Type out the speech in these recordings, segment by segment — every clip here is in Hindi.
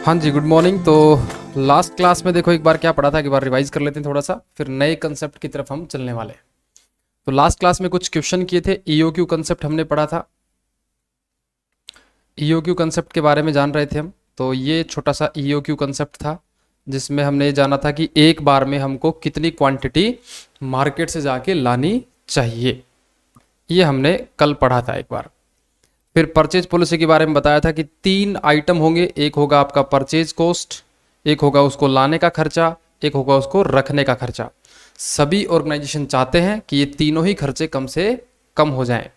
हाँ जी, गुड मॉर्निंग। तो लास्ट क्लास में देखो एक बार क्या पढ़ा था, एक बार रिवाइज कर लेते हैं थोड़ा सा, फिर नए कंसेप्ट की तरफ हम चलने वाले हैं। तो लास्ट क्लास में कुछ क्वेश्चन किए थे, ईओक्यू कंसेप्ट हमने पढ़ा था। ईओक्यू कंसेप्ट के बारे में जान रहे थे हम। तो ये छोटा सा ईओक्यू कंसेप्ट था जिसमें हमने ये जाना था कि एक बार में हमको कितनी क्वांटिटी मार्केट से जाके लानी चाहिए। ये हमने कल पढ़ा था एक बार। फिर परचेज पॉलिसी के बारे में बताया था कि 3 आइटम होंगे, एक होगा आपका परचेज कॉस्ट, एक होगा उसको लाने का खर्चा, एक होगा उसको रखने का खर्चा। सभी ऑर्गेनाइजेशन चाहते हैं कि ये तीनों ही खर्चे कम से कम हो जाएं।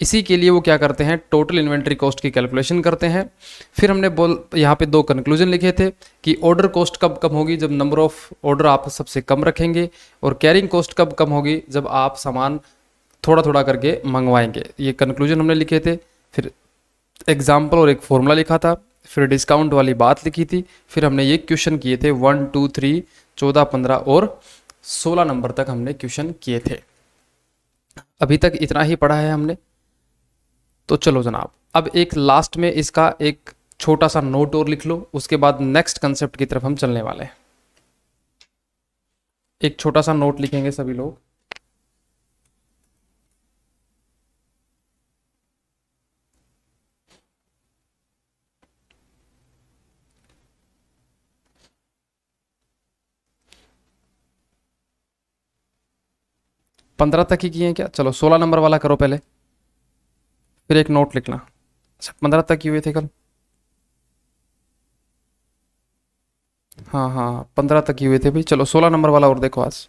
इसी के लिए वो क्या करते हैं, टोटल इन्वेंट्री कॉस्ट की कैलकुलेशन करते हैं। फिर हमने यहाँ पे 2 कंक्लूजन लिखे थे कि ऑर्डर कॉस्ट कब कम होगी, जब नंबर ऑफ ऑर्डर आप सबसे कम रखेंगे, और कैरिंग कॉस्ट कब कम होगी, जब आप सामान थोड़ा थोड़ा करके मंगवाएंगे। ये कंक्लूजन हमने लिखे थे। फिर एग्जाम्पल और एक फॉर्मूला लिखा था। फिर डिस्काउंट वाली बात लिखी थी। फिर हमने ये क्वेश्चन किए थे 1 2 3 14 15 और 16 नंबर तक हमने क्वेश्चन किए थे। अभी तक इतना ही पढ़ा है हमने। तो चलो जनाब, अब एक लास्ट में इसका एक छोटा सा नोट और लिख लो, उसके बाद नेक्स्ट कंसेप्ट की तरफ हम चलने वाले हैं। एक छोटा सा नोट लिखेंगे सभी लोग। पंद्रह तक ही किए हैं क्या? चलो 16 नंबर वाला करो पहले, फिर एक नोट लिखना। अच्छा, 15 तक ही हुए थे कल। हाँ हाँ, 15 तक ही हुए थे भाई। चलो 16 नंबर वाला और देखो आज।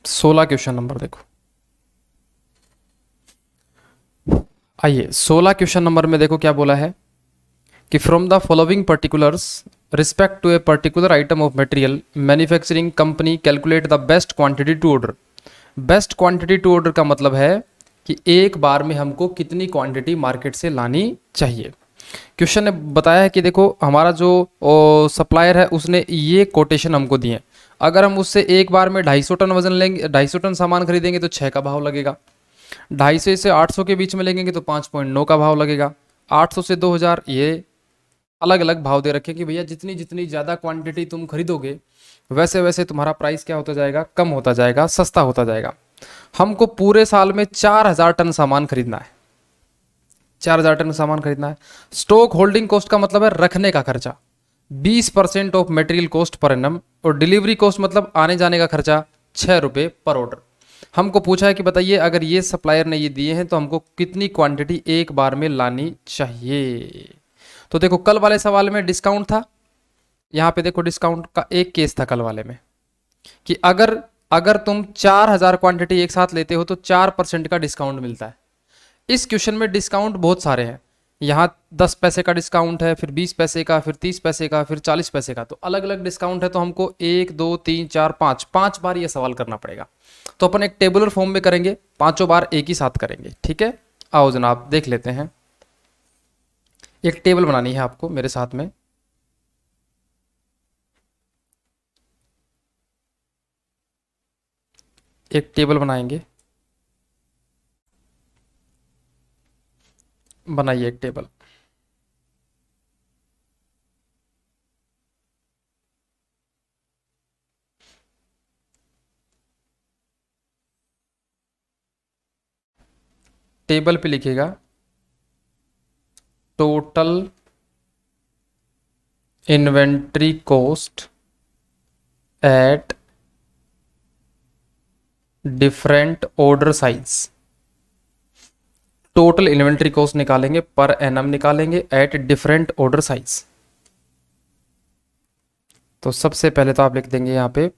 16 क्वेश्चन नंबर देखो। आइए 16 क्वेश्चन नंबर में देखो क्या बोला है कि from the following particulars respect to a particular item of material manufacturing company calculate the best quantity to order. Best quantity to order का मतलब है कि एक बार में हमको कितनी क्वांटिटी मार्केट से लानी चाहिए। क्वेश्चन ने बताया है कि देखो हमारा जो सप्लायर है उसने ये कोटेशन हमको दिए। अगर हम उससे एक बार में 250 टन वजन लेंगे, 250 टन सामान खरीदेंगे तो 6 का भाव लगेगा। 250 से 800 के बीच में लेंगे तो 5.9 का भाव लगेगा। 800 से 2000 ये अलग अलग भाव दे रखे कि भैया जितनी जितनी ज़्यादा क्वांटिटी तुम खरीदोगे वैसे वैसे तुम्हारा प्राइस क्या होता जाएगा, कम होता जाएगा, सस्ता होता जाएगा। हमको पूरे साल में 4000 टन सामान खरीदना है। 4000 टन सामान खरीदना है। स्टॉक होल्डिंग कॉस्ट का मतलब है रखने का खर्चा, 20% of material cost per annum. और डिलीवरी कॉस्ट मतलब आने जाने का खर्चा, 6 रुपये पर ऑर्डर। हमको पूछा है कि बताइए अगर ये सप्लायर ने ये दिए हैं तो हमको कितनी क्वांटिटी एक बार में लानी चाहिए। तो देखो कल वाले सवाल में डिस्काउंट था, यहाँ पे देखो डिस्काउंट का एक केस था कल वाले में कि अगर अगर तुम 4000 क्वांटिटी एक साथ लेते हो तो 4% का डिस्काउंट मिलता है। इस क्वेश्चन में डिस्काउंट बहुत सारे हैं। यहाँ 10 पैसे का डिस्काउंट है, फिर 20 पैसे का, फिर 30 पैसे का, फिर 40 पैसे का। तो अलग अलग डिस्काउंट है। तो हमको 1 2 3 4 5 5 बार ये सवाल करना पड़ेगा। तो अपन एक टेबुलर फॉर्म में करेंगे, पांचों बार एक ही साथ करेंगे। ठीक है, आओ जनाब देख लेते हैं। एक टेबल बनानी है आपको मेरे साथ में। एक टेबल बनाएंगे। बनाइए एक टेबल। टेबल पे लिखिएगा total inventory cost at different order size. Total inventory cost निकालेंगे, पर एनम निकालेंगे एट डिफरेंट ऑर्डर साइज। तो सबसे पहले तो आप लिख देंगे यहाँ पे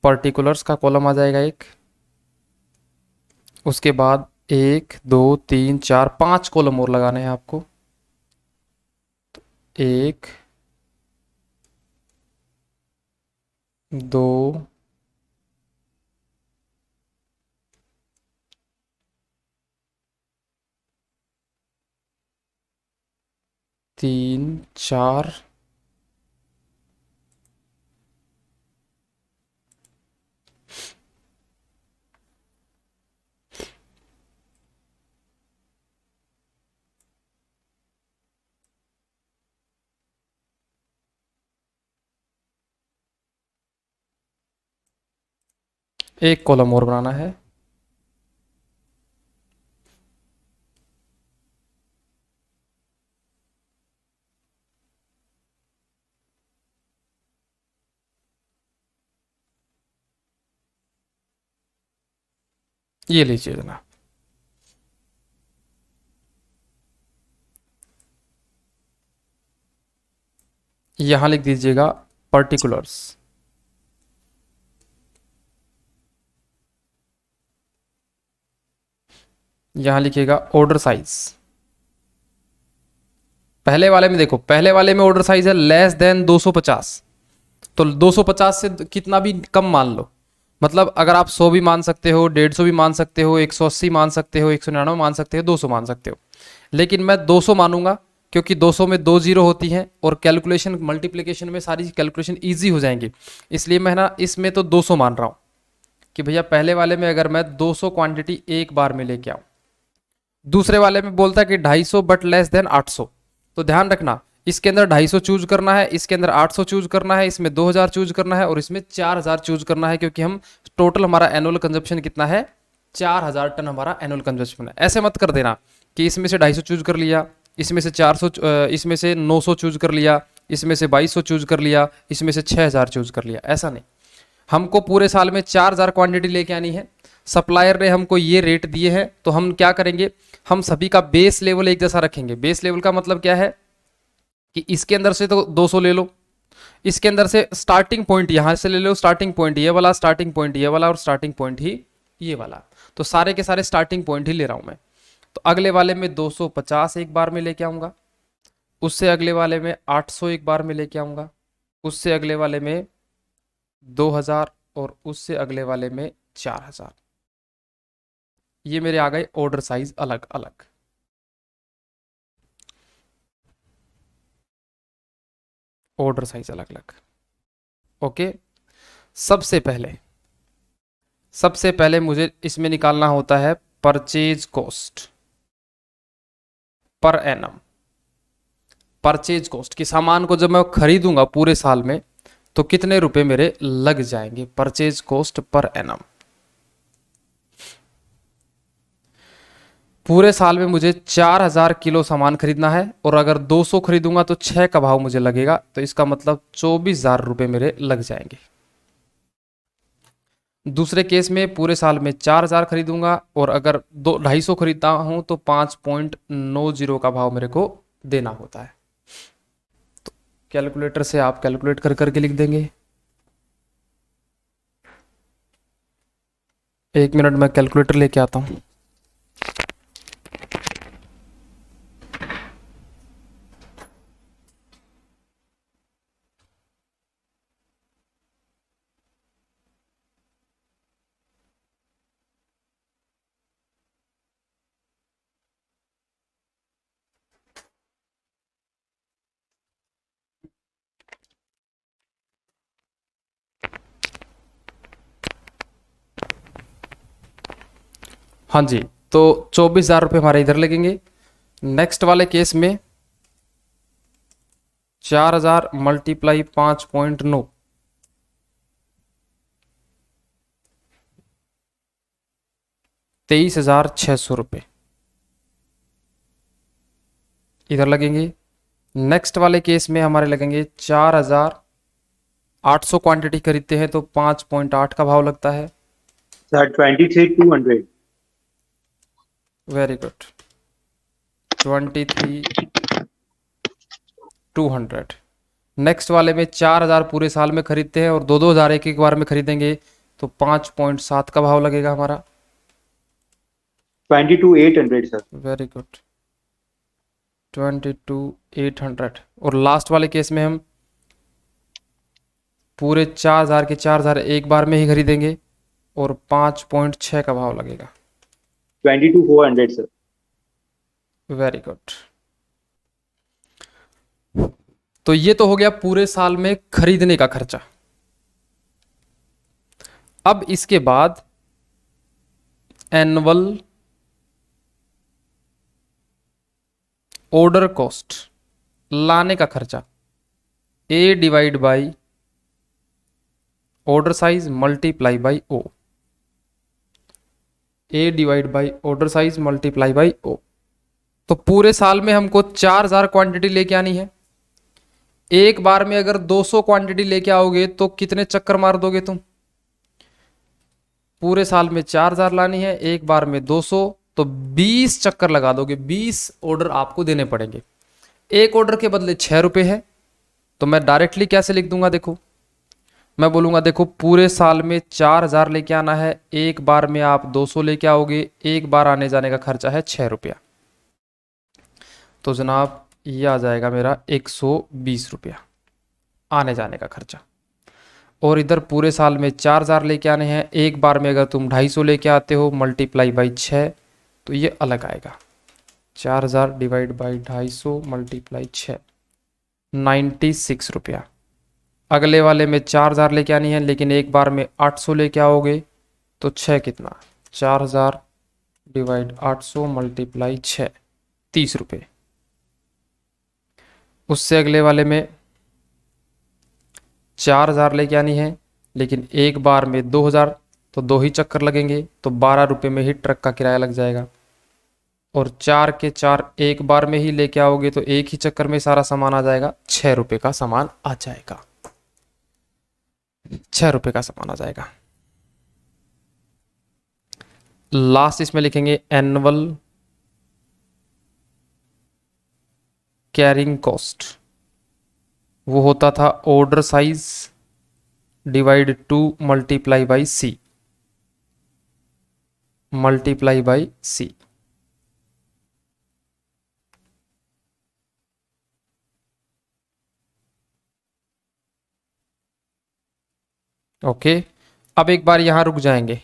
पर्टिकुलर्स का कॉलम आ जाएगा एक। उसके बाद 1 2 3 4 5 कॉलम और लगाने हैं आपको। 1 2 3 4 एक कॉलम और बनाना है। ये लीजिए जनाब, यहां लिख दीजिएगा पर्टिकुलर्स। यहां लिखिएगा ऑर्डर साइज। पहले वाले में देखो, पहले वाले में ऑर्डर साइज है लेस देन 250, तो 250 से कितना भी कम मान लो, मतलब अगर आप 100 भी मान सकते हो, 150 भी मान सकते हो, 180 मान सकते हो, 199 मान सकते हो, 200 मान सकते हो, लेकिन मैं 200 मानूंगा क्योंकि 200 में दो जीरो होती हैं और कैलकुलेशन मल्टीप्लिकेशन में सारी कैलकुलेशन ईजी हो जाएंगी, इसलिए मैं ना इसमें तो 200 मान रहा हूँ कि भैया पहले वाले में अगर मैं 200 क्वांटिटी एक बार में लेके आऊँ। दूसरे वाले में बोलता है कि 250 बट लेस देन 800, तो ध्यान रखना इसके अंदर 250 चूज करना है, इसके अंदर 800 चूज करना है, इसमें 2000 चूज करना है और इसमें 4000 चूज करना है, क्योंकि हम टोटल हमारा एनुअल कंजप्शन कितना है, 4000 टन हमारा एनुअल कंजप्शन है। ऐसे मत कर देना कि इसमें से 250 चूज कर लिया, इसमें से 400, इसमें से 900 चूज कर लिया, इसमें से 2200 चूज कर लिया, इसमें से 6000 चूज कर लिया, ऐसा नहीं। हमको पूरे साल में 4000 क्वांटिटी लेके आनी है, सप्लायर ने हमको ये रेट दिए हैं, तो हम क्या करेंगे, हम सभी का बेस लेवल एक जैसा रखेंगे। बेस लेवल का मतलब क्या है कि इसके अंदर से तो 200 ले लो, इसके अंदर से स्टार्टिंग पॉइंट यहां से ले लो, स्टार्टिंग पॉइंट ये वाला, स्टार्टिंग पॉइंट ये वाला और स्टार्टिंग पॉइंट ही ये वाला, तो सारे के सारे स्टार्टिंग पॉइंट ही ले रहा हूं मैं। तो अगले वाले में 250 एक बार में लेके आऊंगा, उससे अगले वाले में 800 एक बार में लेके आऊंगा, उससे अगले वाले में 2000 और उससे अगले वाले में 4000। ये मेरे आ गए ऑर्डर साइज अलग अलग। ऑर्डर साइज अलग अलग, ओके। सबसे पहले मुझे इसमें निकालना होता है purchase cost per annum. Purchase cost की सामान को जब मैं खरीदूंगा पूरे साल में तो कितने रुपए मेरे लग जाएंगे, परचेज कॉस्ट पर एनम। पूरे साल में मुझे 4000 किलो सामान खरीदना है और अगर 200 खरीदूंगा तो 6 का भाव मुझे लगेगा, तो इसका मतलब 24,000 रुपए मेरे लग जाएंगे। दूसरे केस में पूरे साल में 4000 खरीदूंगा और अगर 250 खरीदता हूं तो 5.90 का भाव मेरे को देना होता है। तो कैलकुलेटर से आप कैलकुलेट कर करके लिख देंगे। 1 मिनट में कैलकुलेटर लेके आता हूं। हाँ जी, तो 24,000 रुपये हमारे इधर लगेंगे। नेक्स्ट वाले केस में 4000 मल्टीप्लाई 5.9, 23,600 रुपये इधर लगेंगे। नेक्स्ट वाले केस में हमारे लगेंगे 4800 क्वांटिटी खरीदते हैं तो 5.8 का भाव लगता है। सर 23,200। Very good, 23,200। नेक्स्ट वाले में 4000 पूरे साल में खरीदते हैं और 2-2 हज़ार एक एक बार में खरीदेंगे तो 5.7 का भाव लगेगा हमारा। 22,800 सर। Very good, 22,800। और लास्ट वाले केस में हम पूरे 4000 के 4000 एक बार में ही खरीदेंगे और 5.6 का भाव लगेगा। 22,400 सर। Very good. तो ये तो हो गया पूरे साल में खरीदने का खर्चा। अब इसके बाद एनुअल ऑर्डर कॉस्ट, लाने का खर्चा, A divide by order size multiply by O. A divide by order size multiply by O. तो पूरे साल में हमको 4000 क्वांटिटी लेके आनी है। एक बार में अगर 200 क्वांटिटी लेके आओगे तो कितने चक्कर मार दोगे तुम? पूरे साल में 4000 लानी है, एक बार में 200, तो 20 चक्कर लगा दोगे। 20 ऑर्डर आपको देने पड़ेंगे। एक ऑर्डर के बदले 6 रुपए है, तो मैं डायरेक्टली कैसे लिख दूंगा? देखो, मैं बोलूंगा देखो पूरे साल में 4000 लेके आना है, एक बार में आप 200 लेके आओगे, एक बार आने जाने का खर्चा है 6 रुपया। तो जनाब ये आ जाएगा मेरा 120 रुपया आने जाने का खर्चा। और इधर पूरे साल में 4000 लेके आने हैं, एक बार में अगर तुम 250 लेके आते हो मल्टीप्लाई बाई 6, तो ये अलग आएगा। 4000 डिवाइड बाई 250 मल्टीप्लाई 6, 96 रुपया। अगले वाले में 4000 लेके आनी है, लेकिन एक बार में 800 लेके आओगे, तो 6 कितना? 4000 डिवाइड 800 मल्टीप्लाई 6, 30 रुपये। उससे अगले वाले में 4000 लेके आनी है, लेकिन एक बार में 2000, तो 2 ही चक्कर लगेंगे, तो 12 रुपये में ही ट्रक का किराया लग जाएगा। और 4 के 4 एक बार में ही लेके आओगे, तो एक ही चक्कर में सारा सामान आ जाएगा, 6 रुपये का सामान आ जाएगा। 6 रुपये का सामान आ जाएगा। लास्ट इसमें लिखेंगे एनुअल कैरिंग कॉस्ट। वो होता था order size divide 2 multiply by C, multiply by C. Okay, अब एक बार यहां रुक जाएंगे।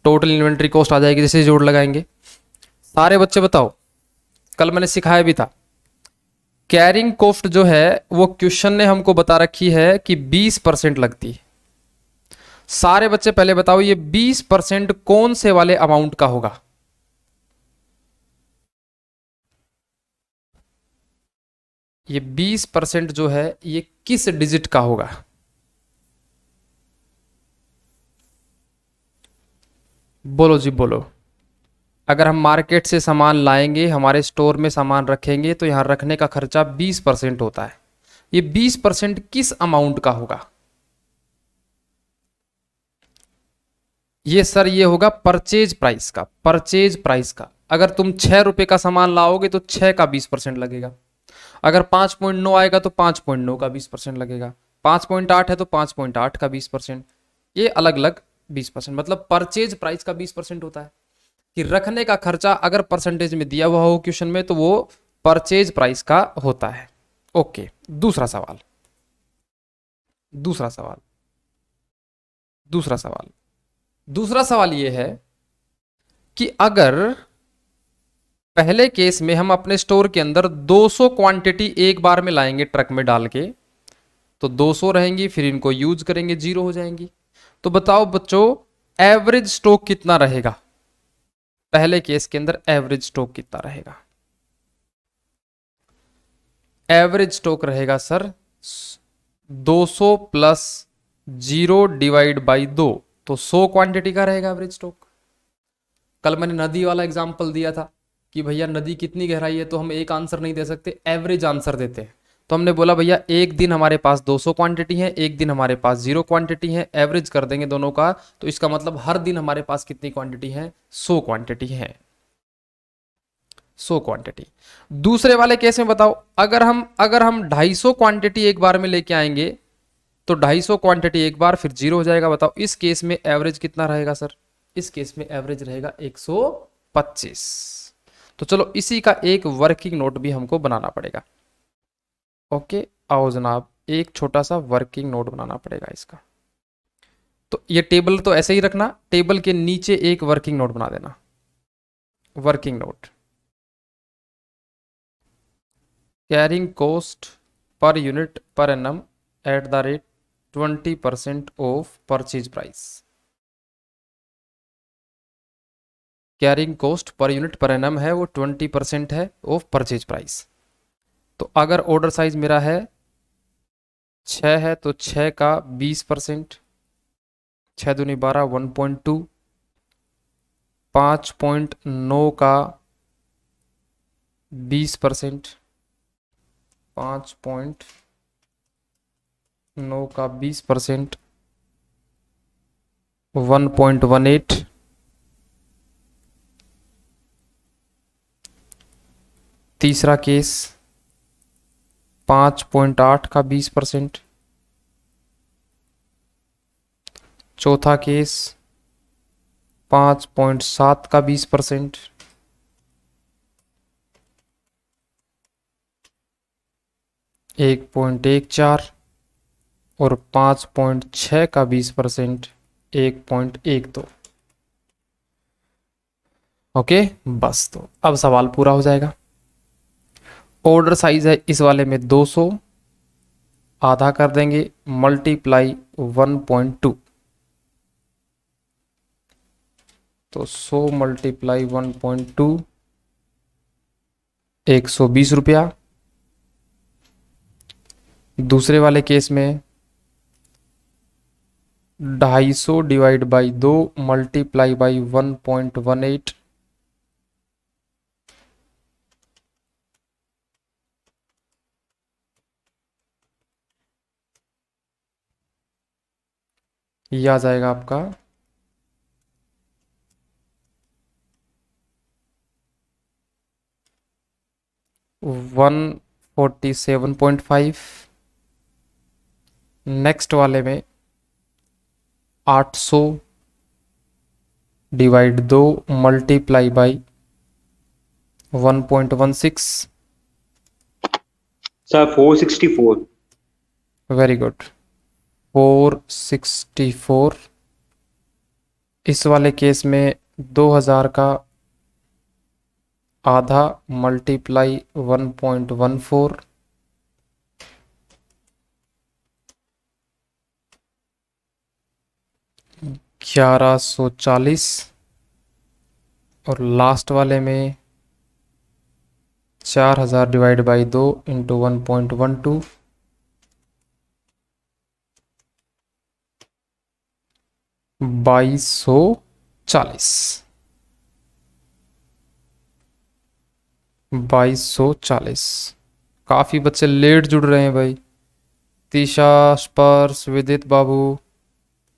टोटल इन्वेंट्री कॉस्ट आ जाएगी, जैसे जोड़ लगाएंगे। सारे बच्चे बताओ, कल मैंने सिखाया भी था, कैरिंग कॉस्ट जो है वो क्वेश्चन ने हमको बता रखी है कि 20% लगती है। सारे बच्चे पहले बताओ, ये 20% कौन से वाले अमाउंट का होगा? ये 20% जो है ये किस डिजिट का होगा? बोलो जी बोलो। अगर हम मार्केट से सामान लाएंगे, हमारे स्टोर में सामान रखेंगे, तो यहां रखने का खर्चा 20% होता है। ये 20% किस अमाउंट का होगा? ये सर ये होगा परचेज प्राइस का। परचेज प्राइस का अगर तुम 6 रुपए का सामान लाओगे तो 6 का 20% लगेगा। अगर 5.9 आएगा तो 5.9 का 20% लगेगा। 5.8 है तो 5.8 का 20%। ये अलग अलग 20%, मतलब परचेज प्राइस का 20% होता है। कि रखने का खर्चा अगर परसेंटेज में दिया हुआ हो क्वेश्चन में, तो वो परचेज प्राइस का होता है। ओके, दूसरा सवाल। दूसरा सवाल दूसरा सवाल दूसरा सवाल ये है कि अगर पहले केस में हम अपने स्टोर के अंदर 200 क्वांटिटी एक बार में लाएंगे ट्रक में डाल के, तो 200 रहेंगी, फिर इनको यूज करेंगे, 0 हो जाएंगी। तो बताओ बच्चों, एवरेज स्टॉक कितना रहेगा? पहले केस के अंदर एवरेज स्टॉक कितना रहेगा? एवरेज स्टॉक रहेगा सर 200 प्लस 0 डिवाइड बाई 2, तो 100 क्वांटिटी का रहेगा एवरेज स्टॉक। कल मैंने नदी वाला एग्जांपल दिया था कि भैया नदी कितनी गहराई है, तो हम एक आंसर नहीं दे सकते, एवरेज आंसर देते हैं। तो हमने बोला भैया एक दिन हमारे पास 200 क्वांटिटी है, एक दिन हमारे पास 0 क्वांटिटी है, एवरेज कर देंगे दोनों का, तो इसका मतलब हर दिन हमारे पास कितनी क्वांटिटी है? 100 क्वांटिटी है। 100 क्वांटिटी। दूसरे वाले केस में बताओ, अगर हम 250 क्वांटिटी एक बार में लेके आएंगे, तो 250 क्वांटिटी एक बार, फिर 0 हो जाएगा। बताओ इस केस में एवरेज कितना रहेगा सर? इस केस में एवरेज रहेगा 125। तो चलो इसी का एक वर्किंग नोट भी हमको बनाना पड़ेगा। ओके, आओ जनाब, एक छोटा सा वर्किंग नोट बनाना पड़ेगा इसका। तो ये टेबल तो ऐसे ही रखना, टेबल के नीचे एक वर्किंग नोट बना देना। Working note, carrying cost per unit per annum at the rate 20% of purchase price. Carrying cost per unit per annum है, वो 20% है ऑफ परचेज प्राइस। तो अगर ऑर्डर साइज मेरा है 6 है, तो 6 का 20%, 6 दूनी 12, 1.2, 5.9 का 20%, 5.9 का 20%, 1.18। तीसरा केस 5.8 का 20%। चौथा केस 5.7 का 20%। एक 1.14 और 5.6 का 20%, 1.12। ओके, बस तो अब सवाल पूरा हो जाएगा। ऑर्डर साइज है इस वाले में 200, आधा कर देंगे मल्टीप्लाई 1.2, तो 100 मल्टीप्लाई 1.2, 120 रुपया। दूसरे वाले केस में 250 डिवाइड बाई 2 मल्टीप्लाई बाई 1.18, ये आ जाएगा आपका 147.5। नेक्स्ट वाले में 800 divide 2 multiply by 1.16। Sir 464। Very good, 464। इस वाले केस में 2000 का आधा मल्टीप्लाई 1.14, 1140। और लास्ट वाले में 4000 डिवाइड बाई 2 इंटू 1.12, 2240। 2240। काफी बच्चे लेट जुड़ रहे हैं भाई। तीशा, स्पर्श, विदित बाबू,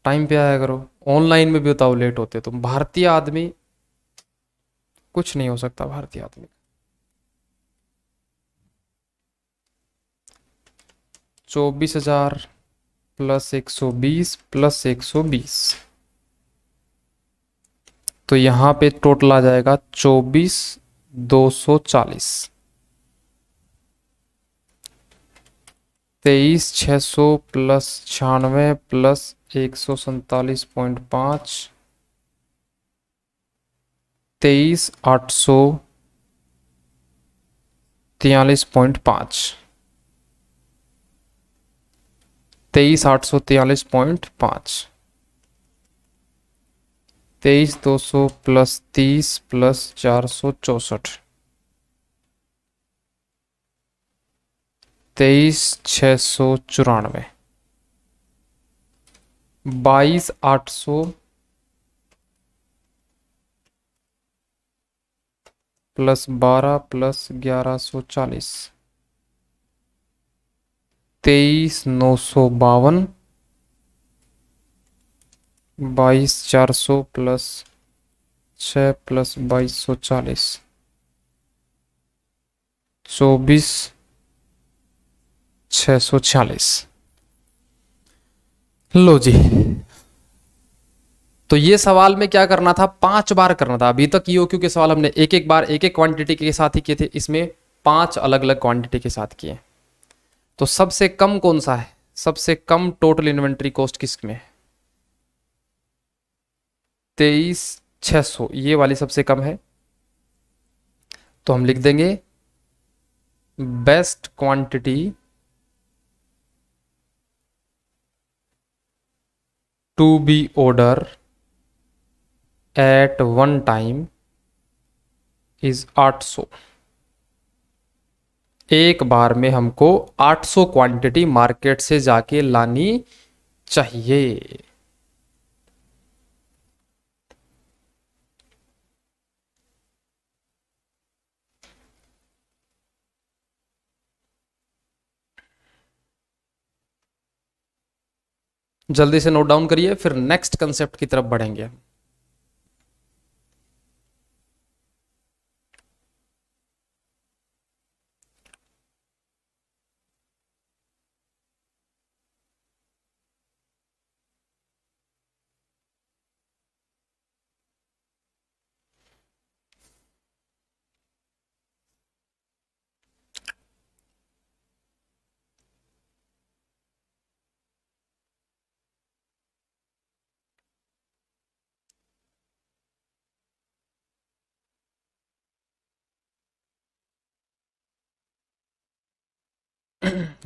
टाइम पे आया करो। ऑनलाइन में भी बताओ लेट होते तुम। भारतीय आदमी कुछ नहीं हो सकता, भारतीय आदमी। 24,000 प्लस 120 प्लस 120, तो यहां पे टोटल आ जाएगा 24,240। 23,600 plus 96 plus 147.5, 23,843.5, 23,843.5, 23,200 plus 30 plus 464, 23,694, 22,800 plus 12 plus 1140, 23,952, 22,400 plus 6 plus 2240, 24,646। लो जी, तो ये सवाल में क्या करना था, 5 बार करना था। अभी तक ईओक्यू के सवाल हमने एक एक बार एक एक क्वांटिटी के साथ ही किए थे, इसमें 5 अलग अलग क्वांटिटी के साथ किए। तो सबसे कम कौन सा है, सबसे कम टोटल इन्वेंट्री कॉस्ट किसमें है? 23,600, ये वाली सबसे कम है। तो हम लिख देंगे best quantity to be order at one time is 800। एक बार में हमको 800 क्वांटिटी मार्केट से जाके लानी चाहिए। जल्दी से नोट डाउन करिए, फिर नेक्स्ट कंसेप्ट की तरफ बढ़ेंगे।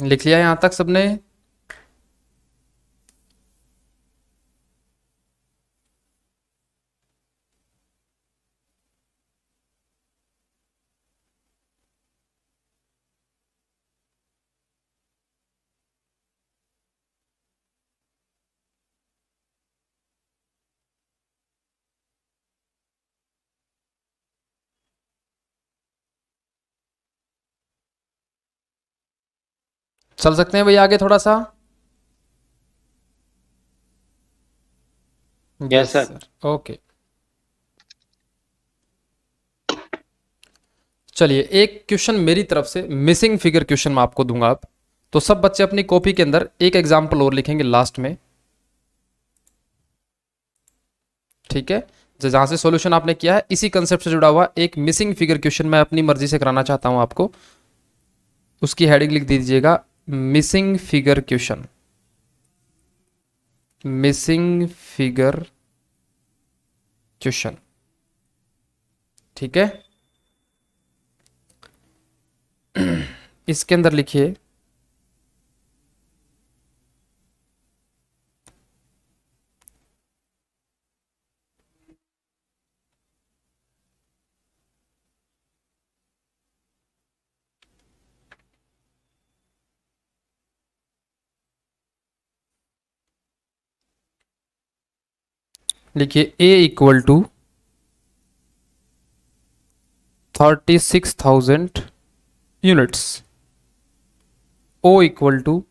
लिख लिया यहां तक सबने? चल सकते हैं भैया आगे थोड़ा सा? Yes, sir. Sir okay. चलिए एक क्वेश्चन मेरी तरफ से मिसिंग फिगर क्वेश्चन मैं आपको दूंगा अब। तो सब बच्चे अपनी कॉपी के अंदर एक एग्जाम्पल और लिखेंगे लास्ट में, ठीक है? जहां से सॉल्यूशन आपने किया है इसी कंसेप्ट से जुड़ा हुआ एक मिसिंग फिगर क्वेश्चन मैं अपनी मर्जी से कराना चाहता हूं आपको। उसकी हेडिंग लिख दीजिएगा missing figure question. Missing figure question, ठीक है? इसके अंदर लिखिए लिखिए A equal to 36,000 units, O equal to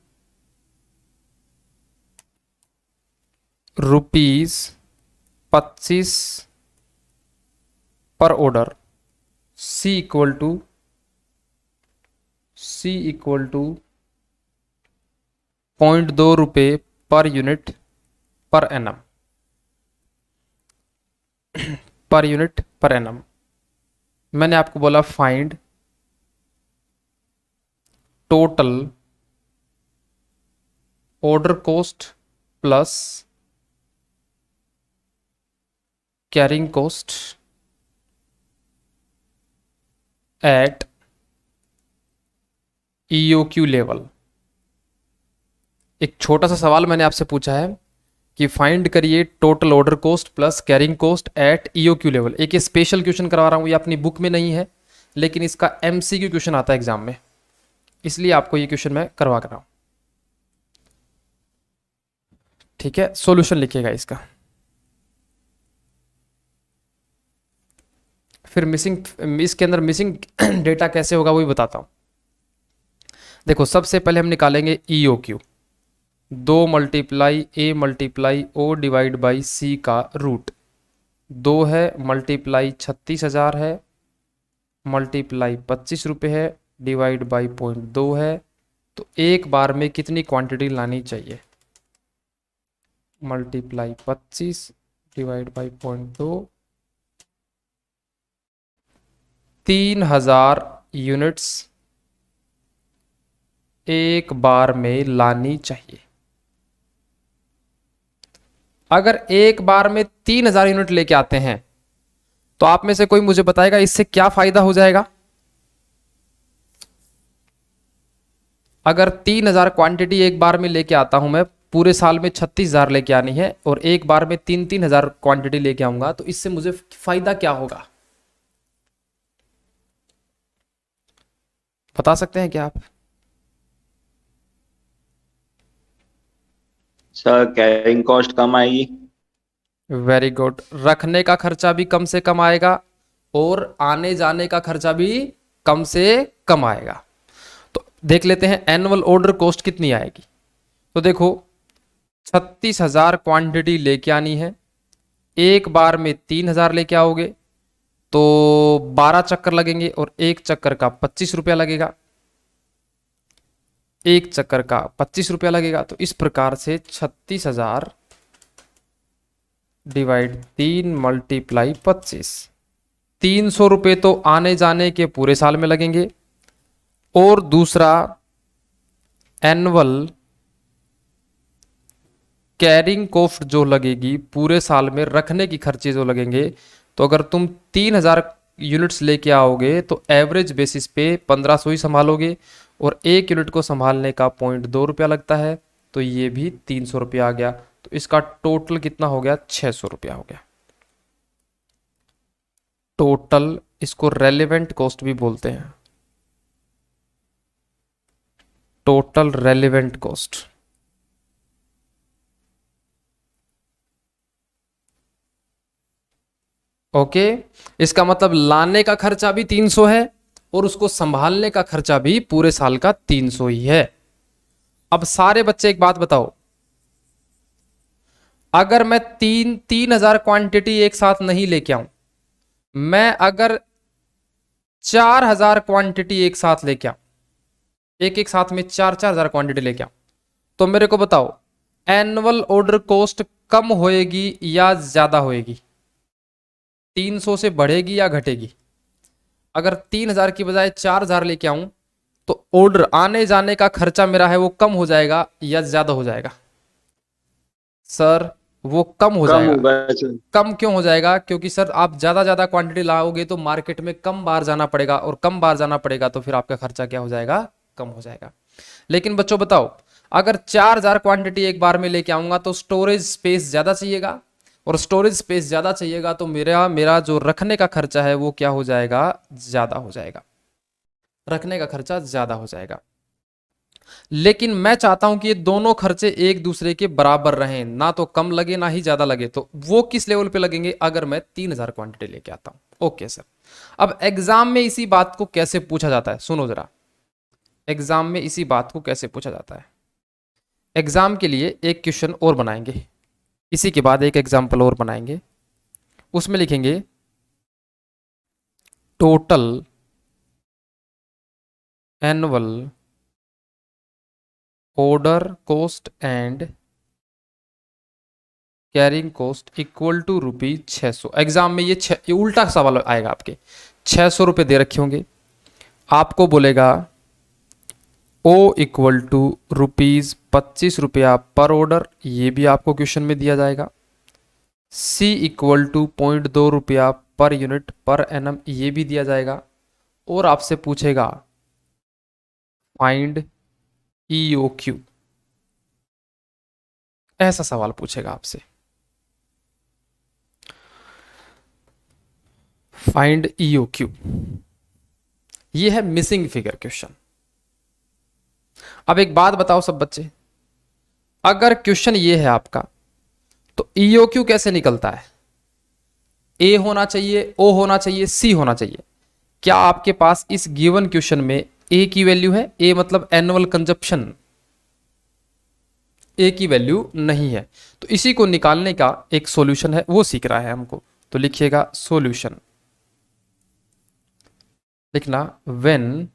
₹25 per order, C equal to ₹0.2 per unit per annum, per unit per annum. मैंने आपको बोला find total order cost plus carrying cost at EOQ level. एक छोटा सा सवाल मैंने आपसे पूछा है कि फाइंड करिए total order cost plus carrying cost at EOQ level. एक ये स्पेशल क्वेश्चन करवा रहा हूं, ये अपनी बुक में नहीं है लेकिन इसका MCQ क्वेश्चन आता है एग्जाम में, इसलिए आपको ये क्वेश्चन मैं करवा कर रहा हूं, ठीक है? सॉल्यूशन लिखिएगा इसका। फिर मिसिंग, इसके अंदर मिसिंग डेटा कैसे होगा वो भी बताता हूं। देखो सबसे पहले हम निकालेंगे EOQ, 2 multiply A multiply O divide by C का रूट 2 है, मल्टीप्लाई 36,000 है, मल्टीप्लाई 25 रुपये है, डिवाइड बाई 0.2 है। तो एक बार में कितनी क्वांटिटी लानी चाहिए? मल्टीप्लाई 25 डिवाइड बाई 0.2, 3,000 यूनिट्स एक बार में लानी चाहिए। अगर एक बार में 3,000 यूनिट लेके आते हैं तो आप में से कोई मुझे बताएगा इससे क्या फायदा हो जाएगा? अगर 3,000 क्वांटिटी एक बार में लेके आता हूं मैं, पूरे साल में 36,000 लेके आनी है और एक बार में 3,000 क्वांटिटी लेके आऊंगा, तो इससे मुझे फायदा क्या होगा? बता सकते हैं क्या आप? सर कैरिंग कॉस्ट कम आएगी। Very good. रखने का खर्चा भी कम से कम आएगा और आने जाने का खर्चा भी कम से कम आएगा। तो देख लेते हैं एनुअल ऑर्डर कॉस्ट कितनी आएगी। तो देखो 36,000 क्वांटिटी लेके आनी है, एक बार में 3,000 लेके आओगे तो 12 चक्कर लगेंगे और एक चक्कर का 25 रुपया लगेगा, एक चक्कर का 25 रुपया लगेगा। तो इस प्रकार से 36,000 डिवाइड 3 मल्टीप्लाई 25, 300 रुपये तो आने जाने के पूरे साल में लगेंगे। और दूसरा एनुअल कैरिंग कॉस्ट जो लगेगी पूरे साल में, रखने की खर्चे जो लगेंगे, तो अगर तुम 3,000 यूनिट्स लेके आओगे तो एवरेज बेसिस पे 1,500 ही संभालोगे और एक यूनिट को संभालने का 0.2 रुपया लगता है, तो ये भी 300 रुपया आ गया। तो इसका टोटल कितना हो गया? 600 रुपया हो गया टोटल। इसको रेलेवेंट कॉस्ट भी बोलते हैं, टोटल रेलेवेंट कॉस्ट। ओके, इसका मतलब लाने का खर्चा भी 300 है और उसको संभालने का खर्चा भी पूरे साल का 300 ही है। अब सारे बच्चे एक बात बताओ, अगर मैं 3,000 क्वांटिटी एक साथ नहीं लेके आऊं, मैं अगर 4,000 क्वांटिटी एक साथ लेके आऊं, एक एक साथ में 4,000 क्वांटिटी लेके आऊं, तो मेरे को बताओ एनुअल ऑर्डर कॉस्ट कम होएगी या ज्यादा होएगी? 300 से बढ़ेगी या घटेगी? अगर 3,000 की बजाय 4,000 लेके आऊं तो ऑर्डर आने जाने का खर्चा मेरा है वो कम हो जाएगा या ज्यादा हो जाएगा? सर वो कम हो कम जाएगा। होगा सर। कम क्यों हो जाएगा? क्योंकि सर आप ज्यादा ज्यादा क्वांटिटी लाओगे तो मार्केट में कम बार जाना पड़ेगा, और कम बार जाना पड़ेगा तो फिर आपका खर्चा क्या हो जाएगा? कम हो जाएगा। लेकिन बच्चों बताओ, अगर 4,000 क्वांटिटी एक बार में लेके आऊंगा तो स्टोरेज स्पेस ज्यादा चाहिएगा, और स्टोरेज स्पेस ज्यादा चाहिएगा तो मेरा मेरा जो रखने का खर्चा है वो क्या हो जाएगा? ज्यादा हो जाएगा, रखने का खर्चा ज्यादा हो जाएगा। लेकिन मैं चाहता हूं कि ये दोनों खर्चे एक दूसरे के बराबर रहें, ना तो कम लगे ना ही ज्यादा लगे। तो वो किस लेवल पे लगेंगे? अगर मैं 3,000 क्वांटिटी लेके आता हूं। ओके सर, अब एग्जाम में इसी बात को कैसे पूछा जाता है सुनो जरा। एग्जाम में इसी बात को कैसे पूछा जाता है? एग्जाम के लिए एक क्वेश्चन और बनाएंगे, इसी के बाद एक एग्जाम्पल और बनाएंगे। उसमें लिखेंगे total annual order cost and carrying cost equal to ₹600। Exam में ये उल्टा सवाल आएगा आपके। 600 रुपये दे रखे होंगे, आपको बोलेगा O equal to ₹25 per order, ये भी आपको क्वेश्चन में दिया जाएगा। सी इक्वल टू 0.2 रुपया पर यूनिट पर एनम, ये भी दिया जाएगा। और आपसे पूछेगा फाइंड EOQ, ऐसा सवाल पूछेगा आपसे, फाइंड EOQ। ये है मिसिंग फिगर क्वेश्चन। अब एक बात बताओ सब बच्चे, अगर क्वेश्चन ये है आपका तो EOQ कैसे निकलता है? ए होना चाहिए, ओ होना चाहिए, सी होना चाहिए। क्या आपके पास इस गिवन क्वेश्चन में ए की वैल्यू है? ए मतलब एनुअल कंजप्शन, ए की वैल्यू नहीं है। तो इसी को निकालने का एक सॉल्यूशन है, वो सीख रहा है हमको। तो लिखिएगा सॉल्यूशन, लिखना when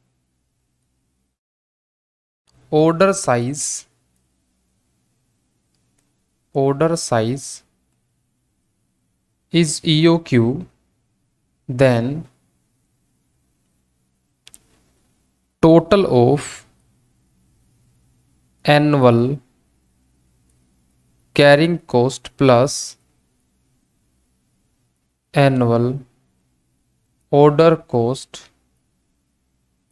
order size is EOQ, then total of annual carrying cost plus annual order cost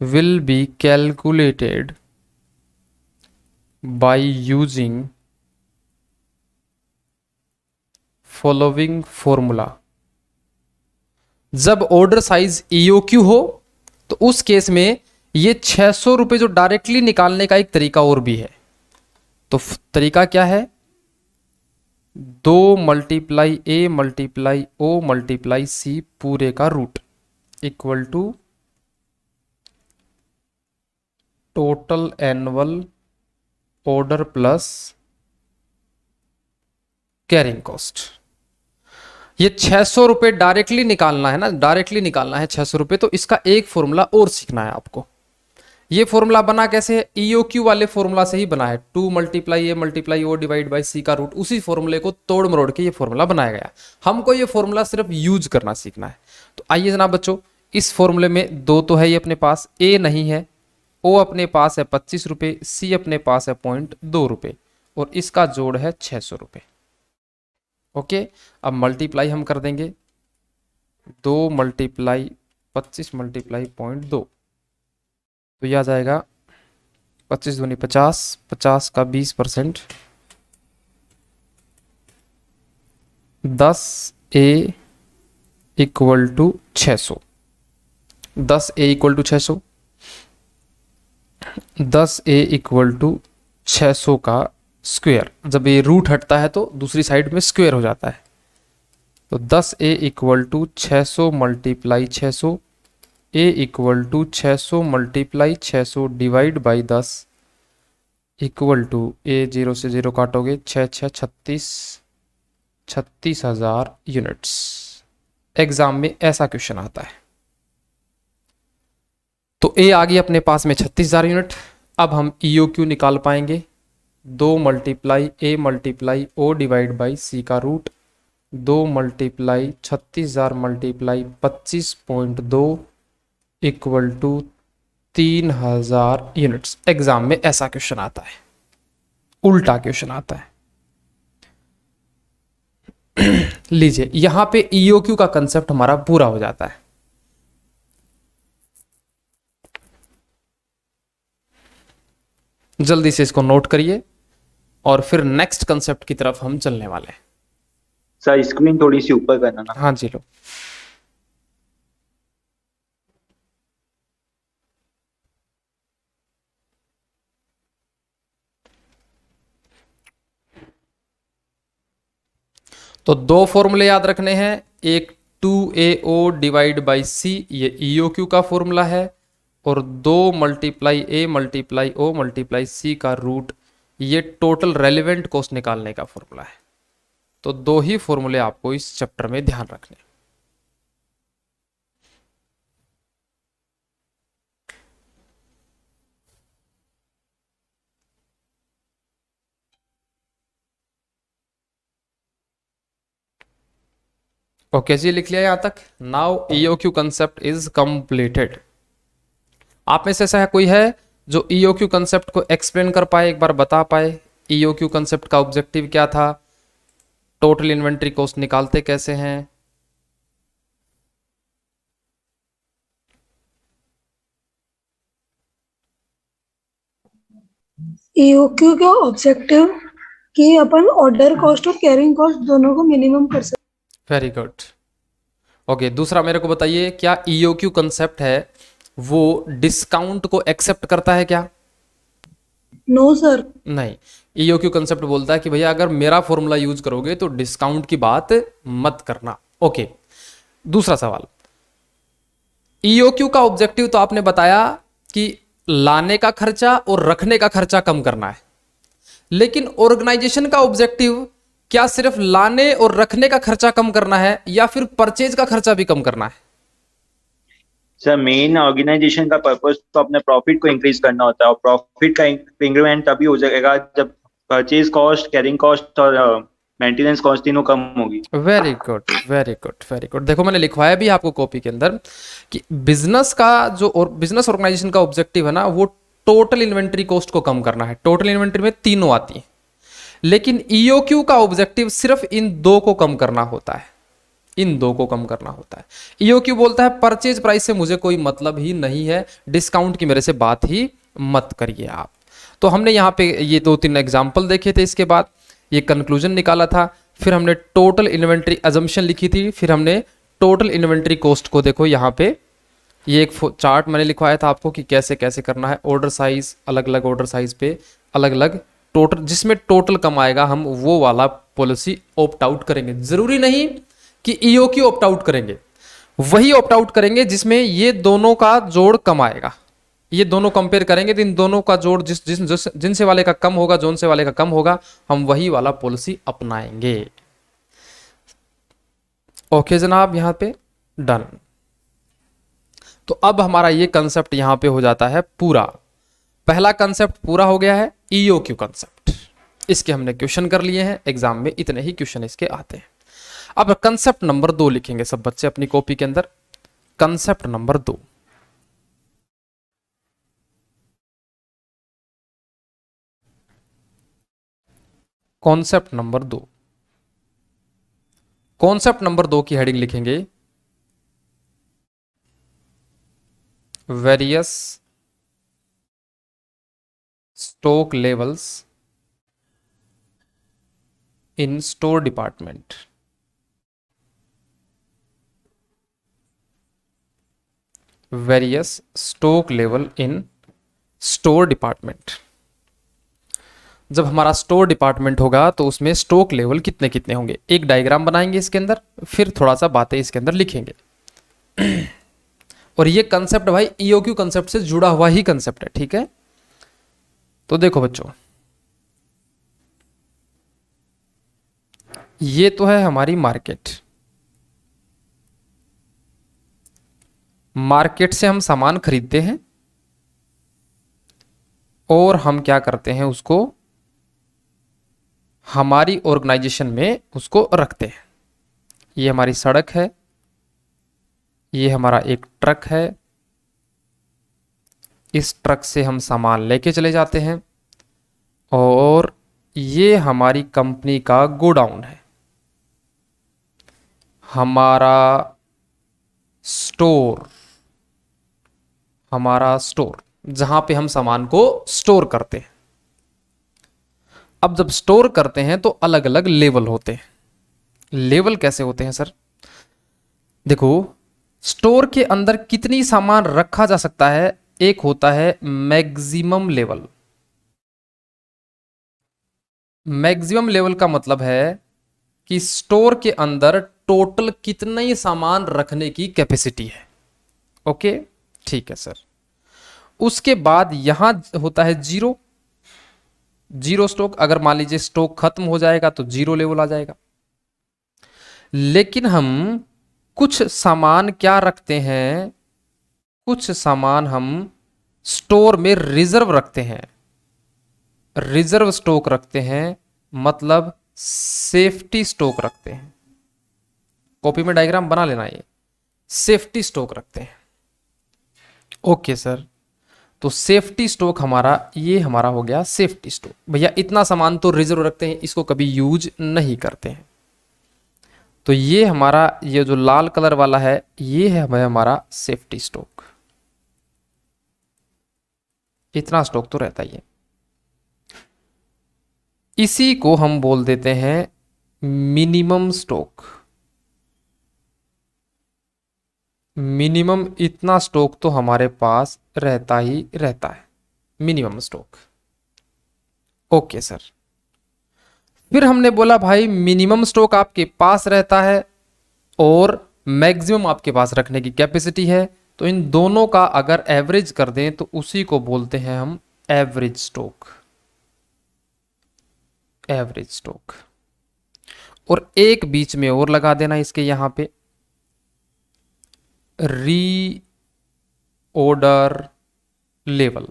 will be calculated by using following formula. जब ऑर्डर साइज EOQ हो तो उस केस में ये 600 रुपये जो डायरेक्टली निकालने का एक तरीका और भी है। तो तरीका क्या है? 2 multiply A multiply O multiply C पूरे का root equal to total annual order plus carrying cost. ये 600 रुपये डायरेक्टली निकालना है ना, डायरेक्टली निकालना है 600 रुपये, तो इसका एक फॉर्मूला और सीखना है आपको। ये फॉर्मूला बना कैसे है? ईओक्यू वाले फॉर्मूला से ही बना है, 2 multiply A multiply O divide by C का रूट, उसी फॉर्मूले को तोड़ मरोड़ के ये फॉर्मूला बनाया गया। हमको ये फॉर्मूला सिर्फ यूज करना सीखना है। तो आइए जनाब बच्चों, इस फॉर्मूले में दो तो है ये अपने पास, ए नहीं है, ओ अपने पास है 25 रुपये, सी अपने पास है 0.2 रुपये, और इसका जोड़ है 600 रुपये। ओके, अब मल्टीप्लाई हम कर देंगे, 2 मल्टीप्लाई 25 मल्टीप्लाई 0.2, तो यह आ जाएगा 25 दूनी 50, 50 का 20%, 10A equal to 600, 10A equal to 600, 10A equal to 600 का स्क्वायर, जब ये रूट हटता है तो दूसरी साइड में स्क्वायर हो जाता है, तो 10A equal to 600 multiply 600, A equal to 600 multiply 600 divide by 10 equal to A 0 से 0 काटोगे 6 6 36, 36,000 यूनिट्स। एग्जाम में ऐसा क्वेश्चन आता है। तो A आ गई अपने पास में 36,000 यूनिट। अब हम EOQ निकाल पाएंगे, 2 multiply A multiply O divide by C का root, 2 multiply 36,000 multiply 25.2 equal to 3,000 units. Exam में ऐसा क्वेश्चन आता है, उल्टा क्वेश्चन आता है। लीजिए यहां पे EOQ का कंसेप्ट हमारा पूरा हो जाता है। जल्दी से इसको नोट करिए और फिर नेक्स्ट कंसेप्ट की तरफ हम चलने वाले हैं। सर स्क्रीन थोड़ी सी ऊपर करना ना। हाँ जी लो। तो दो फॉर्मूले याद रखने हैं, एक 2AO डिवाइड बाई सी, ये EOQ का फॉर्मूला है, और 2 multiply A multiply O multiply C का रूट, ये टोटल रेलिवेंट कॉस्ट निकालने का फॉर्मूला है। तो दो ही फॉर्मूले आपको इस चैप्टर में ध्यान रखने। ओके जी, लिख लिया यहां तक। Now EOQ concept is completed. आप में से ऐसा है कोई है जो EOQ कंसेप्ट को एक्सप्लेन कर पाए, एक बार बता पाए EOQ कंसेप्ट का ऑब्जेक्टिव क्या था, टोटल इन्वेंट्री कॉस्ट निकालते कैसे हैं? EOQ का ऑब्जेक्टिव कि अपन ऑर्डर कॉस्ट और कैरिंग कॉस्ट दोनों को मिनिमम कर सकते। Very good. ओके, दूसरा मेरे को बताइए, क्या EOQ कंसेप्ट है वो डिस्काउंट को एक्सेप्ट करता है क्या? No sir. नहीं, EOQ कंसेप्ट बोलता है कि भैया अगर मेरा फॉर्मूला यूज करोगे तो डिस्काउंट की बात मत करना। ओके, दूसरा सवाल, EOQ का ऑब्जेक्टिव तो आपने बताया कि लाने का खर्चा और रखने का खर्चा कम करना है, लेकिन ऑर्गेनाइजेशन का ऑब्जेक्टिव क्या सिर्फ लाने और रखने का खर्चा कम करना है या फिर परचेज का खर्चा भी कम करना है? सर मेन ऑर्गेनाइजेशन का पर्पस तो अपने प्रॉफिट को इंक्रीज करना होता है, और प्रॉफिट का इंक्रीमेंट तभी हो जाएगा जब परचेज कॉस्ट, कैरिंग कॉस्ट और मेंटेनेंस कॉस्ट तीनों कम होगी। Very good very good very good. देखो मैंने लिखवाया भी आपको कॉपी के अंदर कि बिजनेस का जो और बिजनेस ऑर्गेनाइजेशन का ऑब्जेक्टिव है ना, वो टोटल इन्वेंट्री कॉस्ट को कम करना है। टोटल इन्वेंट्री में तीनों आती है, लेकिन EOQ का ऑब्जेक्टिव सिर्फ इन दो को कम करना होता है, इन दो को कम करना होता है। EOQ बोलता है परचेज प्राइस से मुझे कोई मतलब ही नहीं है, डिस्काउंट की मेरे से बात ही मत करिए आप। तो हमने यहाँ पे ये 2-3 एग्जाम्पल देखे थे, इसके बाद ये कंक्लूजन निकाला था, फिर हमने टोटल इन्वेंट्री अजम्पशन लिखी थी, फिर हमने टोटल इन्वेंट्री कॉस्ट को, देखो यहाँ पे ये एक चार्ट मैंने लिखवाया था आपको कि कैसे कैसे करना है। ऑर्डर साइज, अलग अलग ऑर्डर साइज पे अलग अलग टोटल, जिसमें टोटल कम आएगा हम वो वाला पॉलिसी ऑप्ट आउट करेंगे। जरूरी नहीं कि EOQ ऑप्ट आउट करेंगे, वही ऑप्ट आउट करेंगे जिसमें ये दोनों का जोड़ कम आएगा। ये दोनों कंपेयर करेंगे तो इन दोनों का जोड़ जिनसे वाले का कम होगा, जोन से वाले का कम होगा, हम वही वाला पॉलिसी अपनाएंगे। ओके जनाब, यहाँ पे डन। तो अब हमारा ये कंसेप्ट यहाँ पे हो जाता है पूरा। पहला कंसेप्ट पूरा हो गया है, ईओक्यू कंसेप्ट। इसके हमने क्वेश्चन कर लिए हैं, एग्जाम में इतने ही क्वेश्चन इसके आते हैं। अब कंसेप्ट नंबर 2 लिखेंगे सब बच्चे अपनी कॉपी के अंदर। Concept number 2, concept number 2, concept number 2 की हेडिंग लिखेंगे various stock levels in store department. Various stock level in store department. जब हमारा स्टोर डिपार्टमेंट होगा तो उसमें स्टॉक लेवल कितने कितने होंगे, एक डायग्राम बनाएंगे इसके अंदर, फिर थोड़ा सा बातें इसके अंदर लिखेंगे। और ये कंसेप्ट भाई ईओक्यू कंसेप्ट से जुड़ा हुआ ही कंसेप्ट है, ठीक है। तो देखो बच्चों, ये तो है हमारी मार्केट। मार्केट से हम सामान खरीदते हैं और हम क्या करते हैं, उसको हमारी ऑर्गेनाइजेशन में उसको रखते हैं। ये हमारी सड़क है, ये हमारा एक ट्रक है, इस ट्रक से हम सामान लेके चले जाते हैं, और ये हमारी कंपनी का गोडाउन है, हमारा स्टोर, हमारा स्टोर जहां पे हम सामान को स्टोर करते हैं। अब जब स्टोर करते हैं तो अलग अलग लेवल होते हैं। लेवल कैसे होते हैं सर? देखो, स्टोर के अंदर कितनी सामान रखा जा सकता है, एक होता है मैक्सिमम लेवल। मैक्सिमम लेवल का मतलब है कि स्टोर के अंदर टोटल कितने सामान रखने की कैपेसिटी है। ओके, ठीक है सर। उसके बाद यहां होता है जीरो। जीरो स्टॉक, अगर मान लीजिए स्टॉक खत्म हो जाएगा तो जीरो लेवल आ जाएगा। लेकिन हम कुछ सामान क्या रखते हैं, कुछ सामान हम स्टोर में रिजर्व रखते हैं। रिजर्व स्टॉक रखते हैं मतलब सेफ्टी स्टॉक रखते हैं। कॉपी में डायग्राम बना लेना, ये सेफ्टी स्टॉक रखते हैं। ओके सर, तो सेफ्टी स्टॉक हमारा, ये हमारा हो गया सेफ्टी स्टॉक। भैया इतना सामान तो रिजर्व रखते हैं, इसको कभी यूज नहीं करते हैं। तो ये हमारा, ये जो लाल कलर वाला है, ये है हमारा सेफ्टी स्टॉक। इतना स्टॉक तो रहता ही है। इसी को हम बोल देते हैं मिनिमम स्टॉक। मिनिमम इतना स्टॉक तो हमारे पास रहता ही रहता है, मिनिमम स्टॉक। ओके सर, फिर हमने बोला भाई मिनिमम स्टॉक आपके पास रहता है और मैक्सिमम आपके पास रखने की कैपेसिटी है, तो इन दोनों का अगर एवरेज कर दें तो उसी को बोलते हैं हम एवरेज स्टॉक। Average stock. और एक बीच में और लगा देना इसके यहां पे, री ऑर्डर लेवल।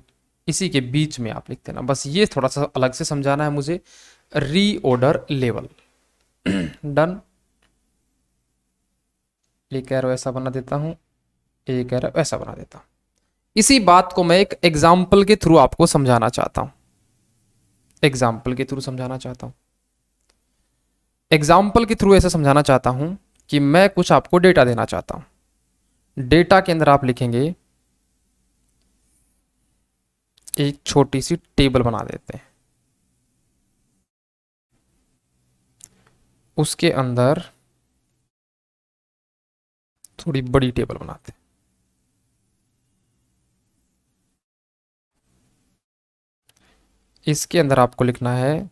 इसी के बीच में आप लिख देना, बस ये थोड़ा सा अलग से समझाना है मुझे। री ऑर्डर लेवल। डन। एक एरो ऐसा बना देता हूं, एक एरो ऐसा बना देता हूं। इसी बात को मैं एक एग्जाम्पल के थ्रू आपको समझाना चाहता हूं। एग्जाम्पल के थ्रू समझाना चाहता हूं। एग्जाम्पल के थ्रू ऐसे समझाना चाहता हूं कि मैं कुछ आपको डेटा देना चाहता हूं। डेटा के अंदर आप लिखेंगे, एक छोटी सी टेबल बना देते हैं, उसके अंदर थोड़ी बड़ी टेबल बनाते हैं। इसके अंदर आपको लिखना है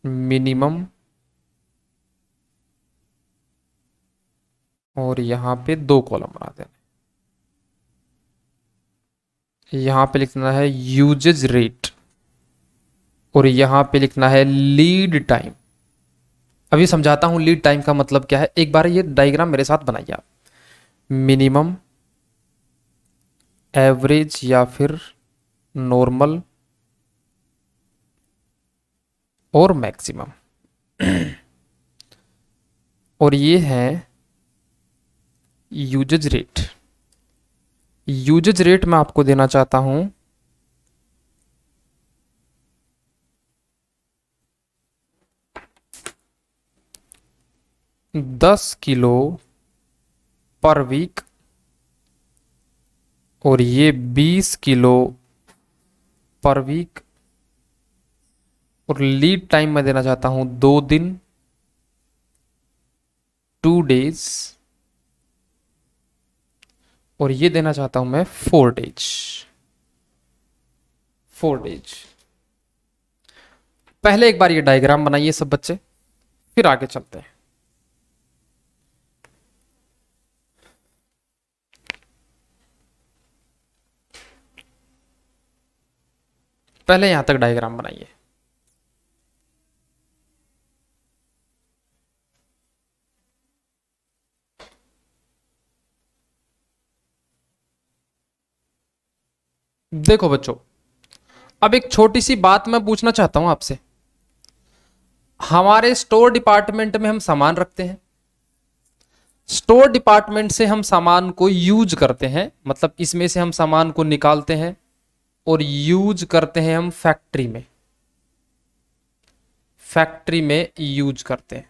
मिनिमम, और यहां पे 2 कॉलम बना देना। यहां पे लिखना है यूजेज रेट, और यहां पे लिखना है लीड टाइम। अभी समझाता हूं लीड टाइम का मतलब क्या है। एक बार ये डायग्राम मेरे साथ बनाइए आप। मिनिमम, एवरेज या फिर नॉर्मल और मैक्सिमम, और ये है यूजेज रेट। यूजेज रेट मैं आपको देना चाहता हूं 10 किलो पर वीक, और ये 20 किलो पर वीक, और लीड टाइम मैं देना चाहता हूं 2 दिन, 2 डेज, और ये देना चाहता हूं मैं 4 डेज, 4 डेज। पहले एक बार ये डायग्राम बनाइए सब बच्चे, फिर आगे चलते हैं। पहले यहां तक डायग्राम बनाइए। देखो बच्चों, अब एक छोटी सी बात मैं पूछना चाहता हूं आपसे। हमारे स्टोर डिपार्टमेंट में हम सामान रखते हैं, स्टोर डिपार्टमेंट से हम सामान को यूज करते हैं, मतलब इसमें से हम सामान को निकालते हैं और यूज करते हैं हम फैक्ट्री में, फैक्ट्री में यूज करते हैं।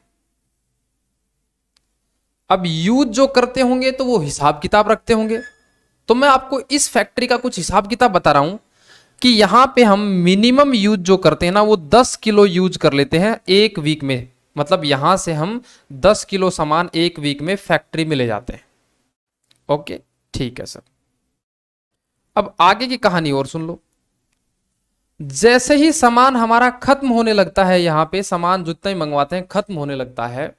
अब यूज जो करते होंगे तो वो हिसाब किताब रखते होंगे। तो मैं आपको इस फैक्ट्री का कुछ हिसाब किताब बता रहा हूं कि यहां पे हम मिनिमम यूज जो करते हैं ना, वो 10 किलो यूज कर लेते हैं एक वीक में। मतलब यहां से हम 10 किलो सामान एक वीक में फैक्ट्री में ले जाते हैं। ओके, ठीक है सर। अब आगे की कहानी और सुन लो। जैसे ही सामान हमारा खत्म होने लगता है, यहां पे सामान जितना ही मंगवाते हैं खत्म होने लगता है,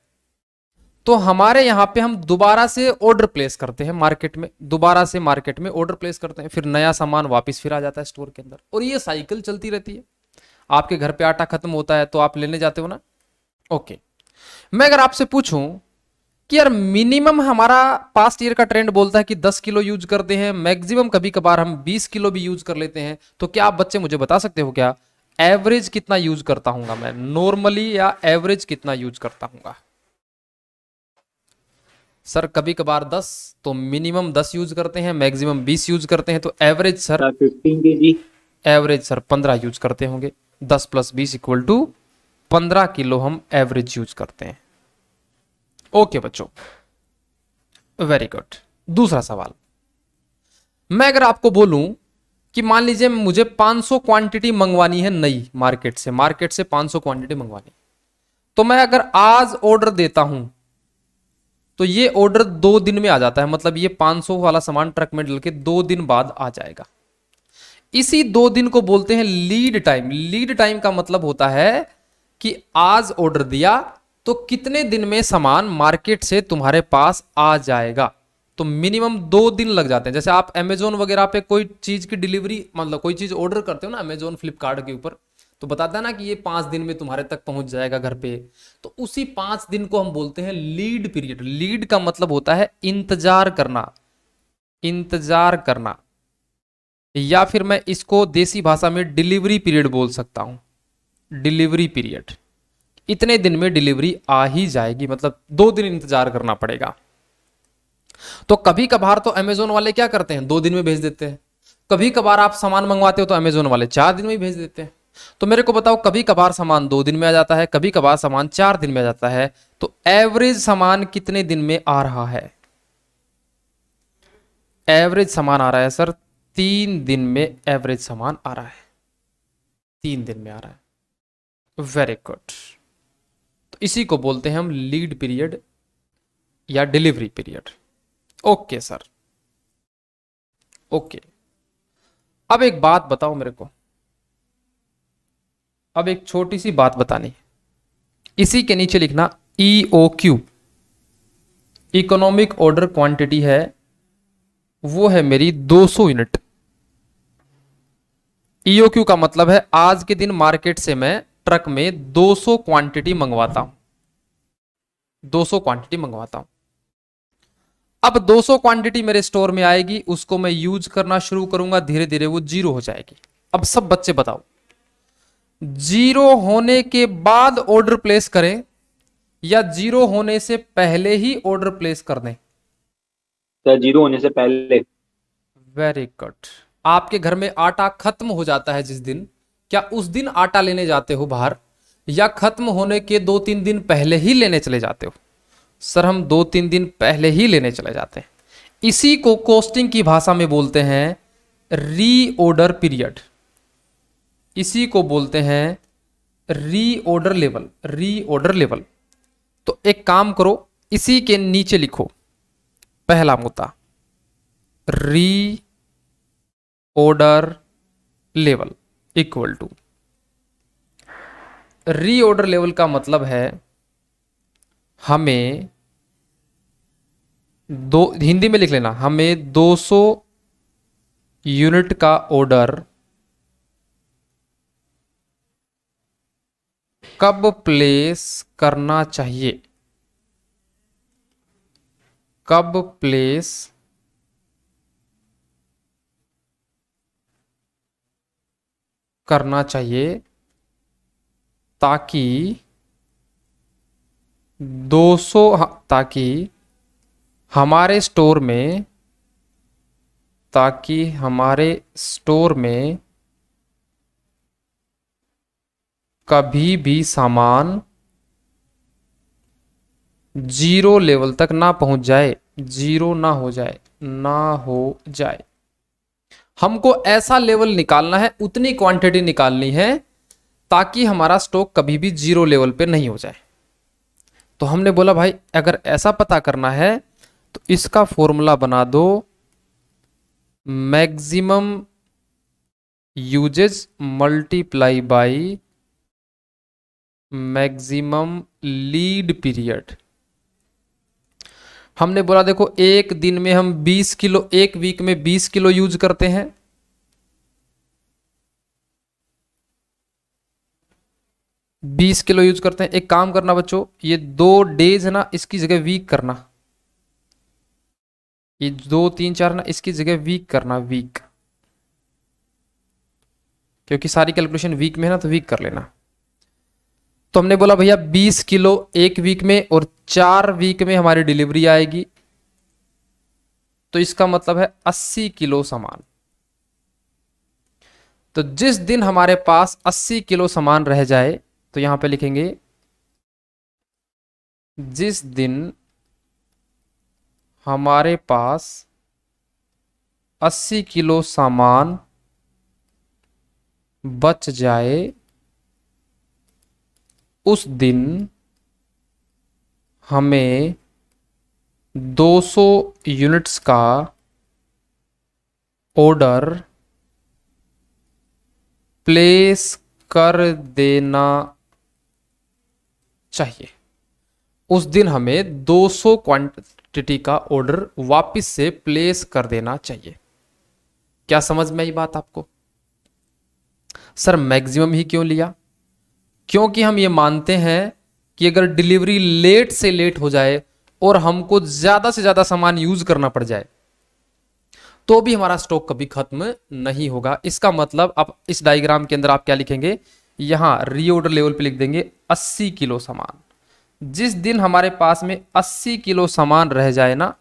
तो हमारे यहां पे हम दोबारा से ऑर्डर प्लेस करते हैं मार्केट में, दोबारा से मार्केट में ऑर्डर प्लेस करते हैं, फिर नया सामान वापस फिर आ जाता है स्टोर के अंदर, और ये साइकिल चलती रहती है। आपके घर पे आटा खत्म होता है तो आप लेने जाते हो ना। ओके, मैं अगर आपसे पूछूं कि यार मिनिमम हमारा पास्ट ईयर का ट्रेंड बोलता है कि 10 किलो यूज करते हैं, मैक्सिमम कभी कभार हम 20 किलो भी यूज कर लेते हैं, तो क्या आप बच्चे मुझे बता सकते हो क्या एवरेज कितना यूज करता हूंगा मैं नॉर्मली, या एवरेज कितना यूज करता हूंगा? सर कभी कभार 10, तो मिनिमम 10 यूज करते हैं, मैक्सिमम 20 यूज करते हैं, तो average sir 15 kg। Average sir 15 use करते होंगे। 10 + 20 = 15 किलो हम एवरेज यूज करते हैं। ओके बच्चों, वेरी गुड। दूसरा सवाल, मैं अगर आपको बोलूं कि मान लीजिए मुझे 500 क्वांटिटी मंगवानी है नई मार्केट से 500 क्वांटिटी मंगवानी, तो मैं अगर आज ऑर्डर देता हूं तो ये ऑर्डर 2 दिन में आ जाता है। मतलब ये 500 वाला सामान ट्रक में डल के 2 दिन बाद आ जाएगा। इसी 2 दिन को बोलते हैं लीड टाइम। लीड टाइम का मतलब होता है कि आज ऑर्डर दिया तो कितने दिन में सामान मार्केट से तुम्हारे पास आ जाएगा। तो मिनिमम 2 दिन लग जाते हैं। जैसे आप अमेजोन वगैरह पे कोई चीज की डिलीवरी, मतलब कोई चीज ऑर्डर करते हो ना अमेजोन फ्लिपकार्ट के ऊपर, तो बताता है ना कि ये 5 दिन में तुम्हारे तक पहुंच जाएगा घर पे। तो उसी 5 दिन को हम बोलते हैं लीड पीरियड। लीड का मतलब होता है इंतजार करना, इंतजार करना, या फिर मैं इसको देसी भाषा में डिलीवरी पीरियड बोल सकता हूं। डिलीवरी पीरियड, इतने दिन में डिलीवरी आ ही जाएगी, मतलब 2 दिन इंतजार करना पड़ेगा। तो कभी कभार तो अमेजोन वाले क्या करते हैं 2 दिन में भेज देते हैं। कभी कभार आप सामान मंगवाते हो तो अमेजोन वाले 4 दिन में ही भेज देते हैं। तो मेरे को बताओ, कभी कभार सामान 2 दिन में आ जाता है, कभी कभार सामान 4 दिन में आ जाता है, तो एवरेज सामान कितने दिन में आ रहा है? एवरेज सामान आ रहा है सर 3 दिन में। एवरेज सामान आ रहा है 3 दिन में आ रहा है। Very good. तो इसी को बोलते हैं हम लीड पीरियड या delivery period. Okay sir, okay. अब एक बात बताओ मेरे को, अब एक छोटी सी बात बतानी। इसी के नीचे लिखना EOQ, इकोनॉमिक ऑर्डर क्वांटिटी है, वो है मेरी 200 यूनिट। EOQ का मतलब है आज के दिन मार्केट से मैं ट्रक में 200 क्वांटिटी मंगवाता हूं। 200 क्वांटिटी मंगवाता हूं। अब 200 क्वांटिटी मेरे स्टोर में आएगी, उसको मैं यूज करना शुरू करूंगा, धीरे धीरे वो जीरो हो जाएगी। अब सब बच्चे बताओ, जीरो होने के बाद ऑर्डर प्लेस करें या जीरो होने से पहले ही ऑर्डर प्लेस कर दें? सर जीरो होने से पहले। Very good. आपके घर में आटा खत्म हो जाता है जिस दिन, क्या उस दिन आटा लेने जाते हो बाहर, या खत्म होने के 2-3 दिन पहले ही लेने चले जाते हो? सर हम 2-3 दिन पहले ही लेने चले जाते हैं। इसी को कॉस्टिंग की भाषा में बोलते हैं रीऑर्डर पीरियड, इसी को बोलते हैं रीऑर्डर लेवल, रीऑर्डर लेवल। तो एक काम करो, इसी के नीचे लिखो पहला मुद्दा, reorder level equal to, reorder level का मतलब है हमें हिंदी में लिख लेना, हमें 200 यूनिट का ऑर्डर कब प्लेस करना चाहिए, कब प्लेस करना चाहिए ताकि 200 ताकि हमारे स्टोर में, ताकि हमारे स्टोर में कभी भी सामान जीरो लेवल तक ना पहुंच जाए, जीरो ना हो जाए, ना हो जाए। हमको ऐसा लेवल निकालना है, उतनी क्वांटिटी निकालनी है ताकि हमारा स्टॉक कभी भी जीरो लेवल पे नहीं हो जाए। तो हमने बोला भाई अगर ऐसा पता करना है तो इसका फॉर्मूला बना दो, maximum usage multiply by maximum lead period. हमने बोला देखो एक दिन में हम 20 किलो, एक वीक में 20 किलो यूज करते हैं, बीस किलो यूज करते हैं। एक काम करना बच्चों, ये 2 डेज है ना, इसकी जगह वीक करना, ये 2 3 4 ना, इसकी जगह वीक करना, वीक, क्योंकि सारी कैलकुलेशन वीक में है ना, तो वीक कर लेना। तो हमने बोला भैया 20 किलो एक वीक में और 4 वीक में हमारी डिलीवरी आएगी, तो इसका मतलब है 80 किलो सामान। तो जिस दिन हमारे पास 80 किलो सामान रह जाए, तो यहां पे लिखेंगे जिस दिन हमारे पास 80 किलो सामान बच जाए, उस दिन हमें 200 यूनिट्स का ऑर्डर प्लेस कर देना चाहिए। उस दिन हमें 200 क्वांटिटी का ऑर्डर वापस से प्लेस कर देना चाहिए। क्या समझ में आई बात आपको? सर मैक्सिमम ही क्यों लिया? क्योंकि हम ये मानते हैं कि अगर डिलीवरी लेट से लेट हो जाए और हमको ज्यादा से ज्यादा सामान यूज करना पड़ जाए, तो भी हमारा स्टॉक कभी खत्म नहीं होगा। इसका मतलब अब इस डायग्राम के अंदर आप क्या लिखेंगे, यहां रीऑर्डर लेवल पे लिख देंगे 80 किलो सामान। जिस दिन हमारे पास में 80 किलो सामान रह जाए ना,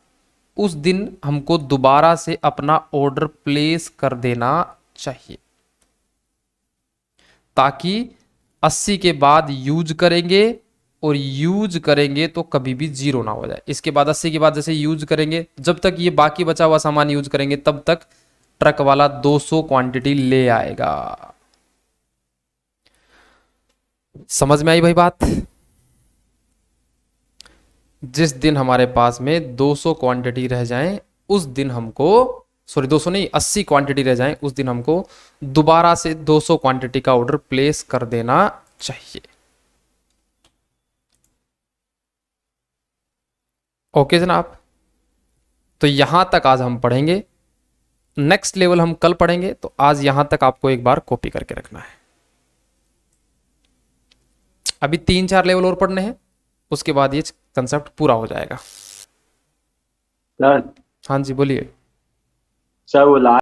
उस दिन हमको दोबारा से अपना ऑर्डर प्लेस कर देना चाहिए, ताकि 80 के बाद यूज करेंगे, और यूज करेंगे तो कभी भी जीरो ना हो जाए। इसके बाद 80 के बाद जैसे यूज करेंगे, जब तक ये बाकी बचा हुआ सामान यूज करेंगे, तब तक ट्रक वाला 200 क्वांटिटी ले आएगा। समझ में आई भाई बात? जिस दिन हमारे पास में 200 क्वांटिटी रह जाएं, उस दिन हमको, सॉरी 200 नहीं, 80 क्वांटिटी रह जाएं, उस दिन हमको दोबारा से 200 क्वांटिटी का ऑर्डर प्लेस कर देना चाहिए। ओके जनाब, तो यहां तक आज हम पढ़ेंगे। नेक्स्ट लेवल हम कल पढ़ेंगे, तो आज यहां तक आपको एक बार कॉपी करके रखना है। अभी 3-4 लेवल और पढ़ने हैं, उसके बाद ये कंसेप्ट पूरा हो जाएगा। सर हाँ जी बोलिए। सर वो